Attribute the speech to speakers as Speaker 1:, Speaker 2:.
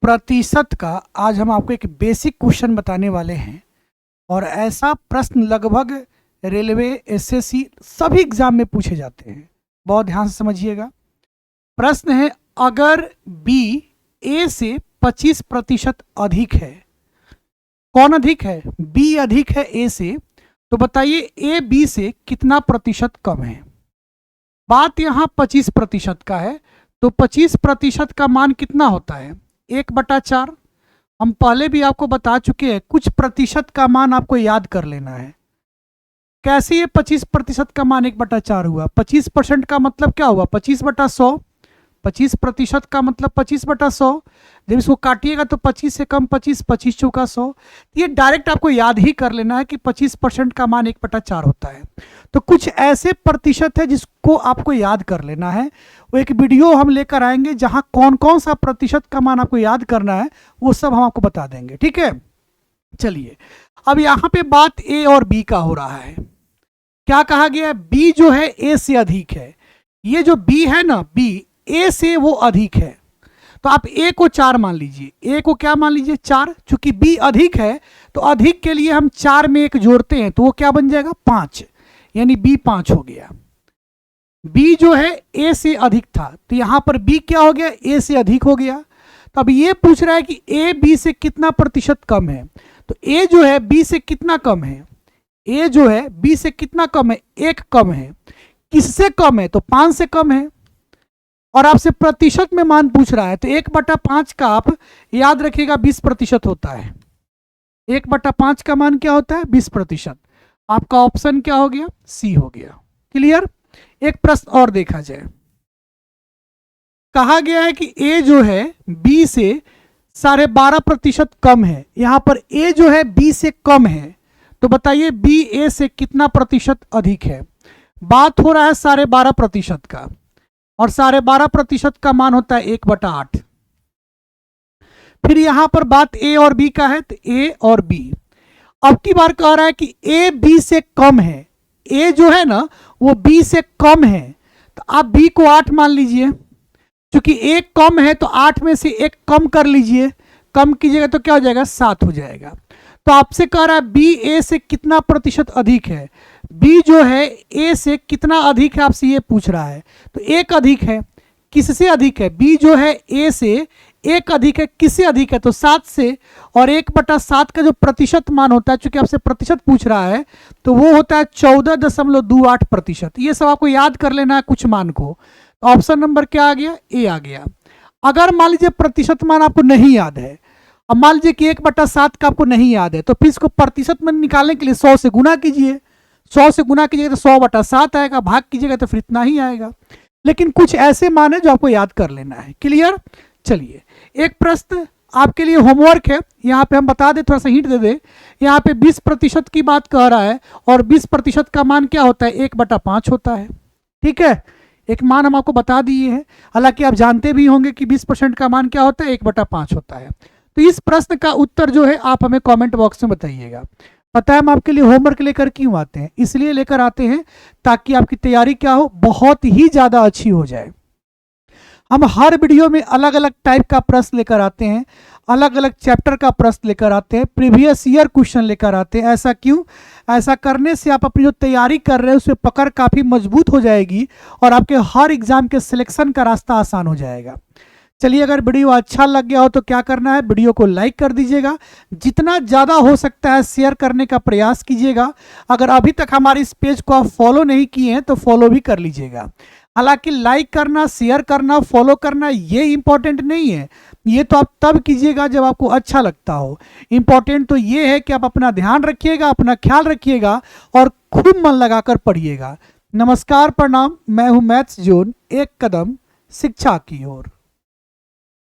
Speaker 1: प्रतिशत का आज हम आपको एक बेसिक क्वेश्चन बताने वाले हैं और ऐसा प्रश्न लगभग रेलवे, एसएससी सभी एग्जाम में पूछे जाते हैं। बहुत ध्यान से समझिएगा। प्रश्न है, अगर बी ए से 25% अधिक है, कौन अधिक है? बी अधिक है ए से, तो बताइए ए बी से कितना प्रतिशत कम है। बात यहां 25% का है, तो 25% का मान कितना होता है? 1/4। हम पहले भी आपको बता चुके हैं, कुछ प्रतिशत का मान आपको याद कर लेना है। कैसे ये 25% का मान 1/4 हुआ? 25% का मतलब क्या हुआ? 25/100। 25% का मतलब 25/100। जब इसको काटिएगा तो 25 से कम 25, 25 चौका 100। ये डायरेक्ट आपको याद ही कर लेना है कि 25% का मान 1/4 होता है। तो कुछ ऐसे प्रतिशत है जिसको आपको याद कर लेना है। वो एक वीडियो हम लेकर आएंगे जहां कौन कौन सा प्रतिशत का मान आपको याद करना है, वो सब हम आपको बता देंगे। ठीक है, चलिए अब यहां पे बात ए और बी का हो रहा है। क्या कहा गया है? बी जो है ए से अधिक है। ये जो बी है ना, बी ए से वो अधिक है, तो आप ए को 4 मान लीजिए। ए को क्या मान लीजिए? 4। चूंकि बी अधिक है तो अधिक के लिए हम 4 में 1 जोड़ते हैं, तो वो क्या बन जाएगा? 5, यानी बी 5 हो गया। बी जो है ए से अधिक था, तो यहां पर बी क्या हो गया? ए से अधिक हो गया। तो अब ये पूछ रहा है कि ए बी से कितना प्रतिशत कम है। तो ए जो है बी से कितना कम है? ए जो है बी से कितना कम है? 1 कम है। किससे कम है? तो 5 से कम है। और आपसे प्रतिशत में मान पूछ रहा है, तो 1/5 का आप याद रखिएगा 20% होता है। 1/5 का मान क्या होता है? 20%। आपका ऑप्शन क्या हो गया? सी हो गया। क्लियर? एक प्रश्न और देखा जाए। कहा गया है कि ए जो है बी से 12.5% कम है। यहां पर ए जो है बी से कम है, तो बताइए बी ए से कितना प्रतिशत अधिक है। बात हो रहा है 12.5% का, और 12.5% का मान होता है 1/8। फिर यहां पर बात ए और बी का है, तो ए और बी। अब की बार कह रहा है कि ए बी से कम है। ए जो है ना वो बी से कम है, तो आप बी को 8 मान लीजिए। क्योंकि ए कम है तो 8 में से 1 कम कर लीजिए। कम कीजिएगा तो क्या हो जाएगा? 7 हो जाएगा। तो आपसे कह रहा है बी ए से कितना प्रतिशत अधिक है। बी जो है ए से कितना अधिक है, आपसे ये पूछ रहा है। तो 1 अधिक है। किससे अधिक है? बी जो है ए से 1 अधिक है। किससे अधिक है? तो 7 से। और 1/7 का जो प्रतिशत मान होता है, चूंकि आपसे प्रतिशत पूछ रहा है, तो वो होता है 14.28%। ये सब आपको याद कर लेना है कुछ मान को। तो ऑप्शन नंबर क्या आ गया? ए आ गया। अगर मान लीजिए प्रतिशत मान आपको नहीं याद है, अब मान लीजिए कि 1/7 का आपको नहीं याद है, तो फिर इसको प्रतिशत में निकालने के लिए 100 से गुना कीजिए। 100 से गुना कीजिएगा तो 100/7 आएगा, भाग कीजिएगा तो फिर इतना ही आएगा। लेकिन कुछ ऐसे मान है जो आपको याद कर लेना है। क्लियर? चलिए एक प्रश्न आपके लिए होमवर्क है, यहाँ पे हम बता दें, थोड़ा सा हिंट दे दे। यहाँ पे 20% की बात कह रहा है, और 20% का मान क्या होता है? 1/5 होता है। ठीक है, एक मान हम आपको बता दिए हैं। हालांकि आप जानते भी होंगे कि 20% का मान क्या होता है? 1/5 होता है। तो इस प्रश्न का उत्तर जो है आप हमें कमेंट बॉक्स में बताइएगा। पता है हम आपके लिए होमवर्क लेकर क्यों आते हैं? इसलिए लेकर आते हैं ताकि आपकी तैयारी क्या हो, बहुत ही ज़्यादा अच्छी हो जाए। हम हर वीडियो में अलग अलग टाइप का प्रश्न लेकर आते हैं, अलग अलग चैप्टर का प्रश्न लेकर आते हैं, प्रीवियस ईयर क्वेश्चन लेकर आते हैं। ऐसा क्यों? ऐसा करने से आप अपनी जो तैयारी कर रहे हैं उसमें पकड़ काफ़ी मजबूत हो जाएगी और आपके हर एग्जाम के सिलेक्शन का रास्ता आसान हो जाएगा। चलिए, अगर वीडियो अच्छा लग गया हो तो क्या करना है? वीडियो को लाइक कर दीजिएगा। जितना ज़्यादा हो सकता है शेयर करने का प्रयास कीजिएगा। अगर अभी तक हमारे इस पेज को आप फॉलो नहीं किए हैं तो फॉलो भी कर लीजिएगा। हालांकि लाइक करना, शेयर करना, फॉलो करना ये इंपॉर्टेंट नहीं है। ये तो आप तब कीजिएगा जब आपको अच्छा लगता हो। इंपॉर्टेंट तो ये है कि आप अपना ध्यान रखिएगा, अपना ख्याल रखिएगा और खूब मन लगाकर पढ़िएगा। नमस्कार, प्रणाम। मैं हूँ मैथ्स जोन, एक कदम शिक्षा की ओर।